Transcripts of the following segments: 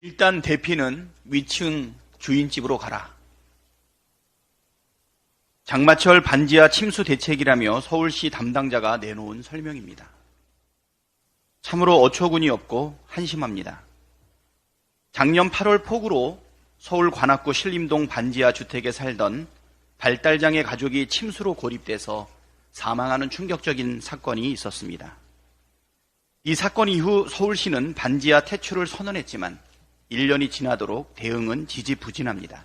일단 대피는 위층 주인집으로 가라. 장마철 반지하 침수 대책이라며 서울시 담당자가 내놓은 설명입니다. 참으로 어처구니 없고 한심합니다. 작년 8월 폭우로 서울 관악구 신림동 반지하 주택에 살던 발달장애 가족이 침수로 고립돼서 사망하는 충격적인 사건이 있었습니다. 이 사건 이후 서울시는 반지하 퇴출을 선언했지만 1년이 지나도록 대응은 지지부진합니다.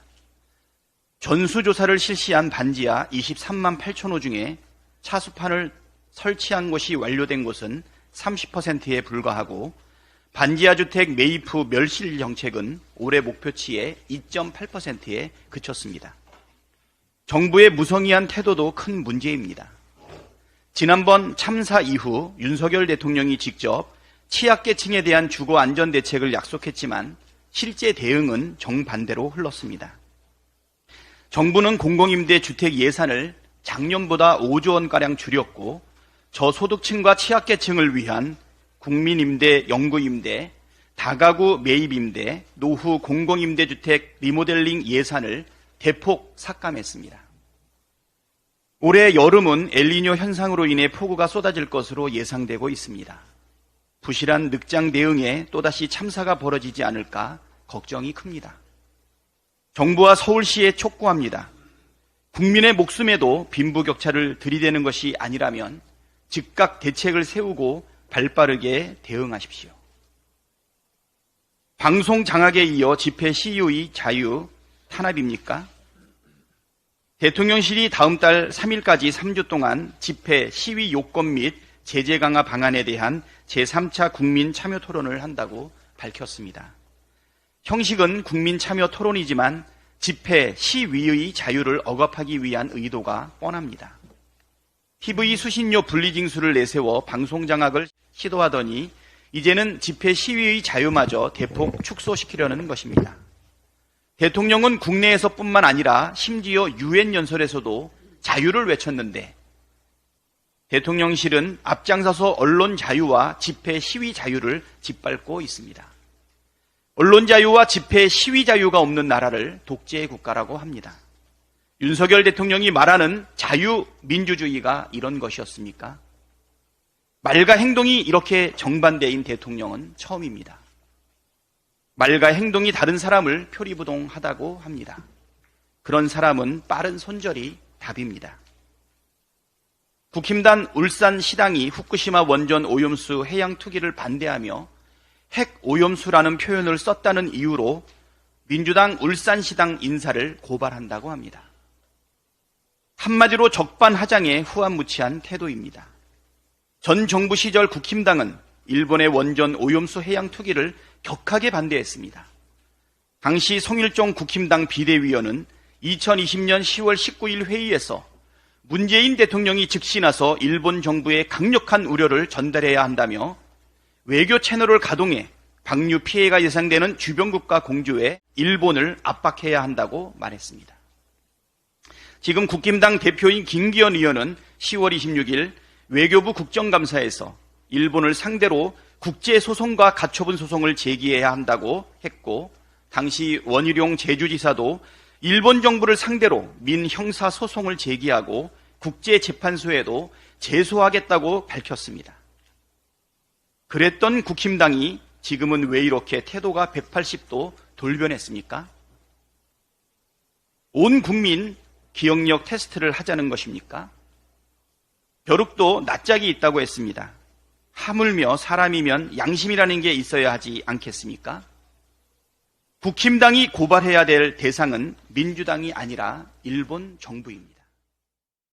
전수조사를 실시한 반지하 23만 8천 호 중에 차수판을 설치한 곳이 완료된 곳은 30%에 불과하고 반지하 주택 매입 후 멸실 정책은 올해 목표치의 2.8%에 그쳤습니다. 정부의 무성의한 태도도 큰 문제입니다. 지난번 참사 이후 윤석열 대통령이 직접 취약계층에 대한 주거 안전 대책을 약속했지만 실제 대응은 정반대로 흘렀습니다. 정부는 공공임대 주택 예산을 작년보다 5조 원가량 줄였고 저소득층과 취약계층을 위한 국민임대, 영구임대, 다가구 매입임대, 노후 공공임대주택 리모델링 예산을 대폭 삭감했습니다. 올해 여름은 엘니뇨 현상으로 인해 폭우가 쏟아질 것으로 예상되고 있습니다. 부실한 늑장 대응에 또다시 참사가 벌어지지 않을까 걱정이 큽니다. 정부와 서울시에 촉구합니다. 국민의 목숨에도 빈부격차를 들이대는 것이 아니라면 즉각 대책을 세우고 발빠르게 대응하십시오. 방송 장악에 이어 집회 시위의 자유 탄압입니까? 대통령실이 다음 달 3일까지 3주 동안 집회 시위 요건 및 제재 강화 방안에 대한 제3차 국민 참여 토론을 한다고 밝혔습니다. 형식은 국민 참여 토론이지만 집회 시위의 자유를 억압하기 위한 의도가 뻔합니다. TV 수신료 분리징수를 내세워 방송 장악을 시도하더니 이제는 집회 시위의 자유마저 대폭 축소시키려는 것입니다. 대통령은 국내에서뿐만 아니라 심지어 유엔 연설에서도 자유를 외쳤는데 대통령실은 앞장서서 언론 자유와 집회 시위 자유를 짓밟고 있습니다. 언론 자유와 집회 시위 자유가 없는 나라를 독재 국가라고 합니다. 윤석열 대통령이 말하는 자유민주주의가 이런 것이었습니까? 말과 행동이 이렇게 정반대인 대통령은 처음입니다. 말과 행동이 다른 사람을 표리부동하다고 합니다. 그런 사람은 빠른 손절이 답입니다. 국힘단 울산시당이 후쿠시마 원전 오염수 해양 투기를 반대하며 핵 오염수라는 표현을 썼다는 이유로 민주당 울산시당 인사를 고발한다고 합니다. 한마디로 적반하장의 후한무치한 태도입니다. 전 정부 시절 국힘당은 일본의 원전 오염수 해양 투기를 격하게 반대했습니다. 당시 송일종 국힘당 비대위원은 2020년 10월 19일 회의에서 문재인 대통령이 즉시 나서 일본 정부에 강력한 우려를 전달해야 한다며 외교 채널을 가동해 방류 피해가 예상되는 주변국가 공조에 일본을 압박해야 한다고 말했습니다. 지금 국힘당 대표인 김기현 의원은 10월 26일 외교부 국정감사에서 일본을 상대로 국제소송과 가처분 소송을 제기해야 한다고 했고 당시 원희룡 제주지사도 일본 정부를 상대로 민형사소송을 제기하고 국제재판소에도 제소하겠다고 밝혔습니다. 그랬던 국힘당이 지금은 왜 이렇게 태도가 180도 돌변했습니까? 온 국민 기억력 테스트를 하자는 것입니까? 벼룩도 낯짝이 있다고 했습니다. 하물며 사람이면 양심이라는 게 있어야 하지 않겠습니까? 국힘당이 고발해야 될 대상은 민주당이 아니라 일본 정부입니다.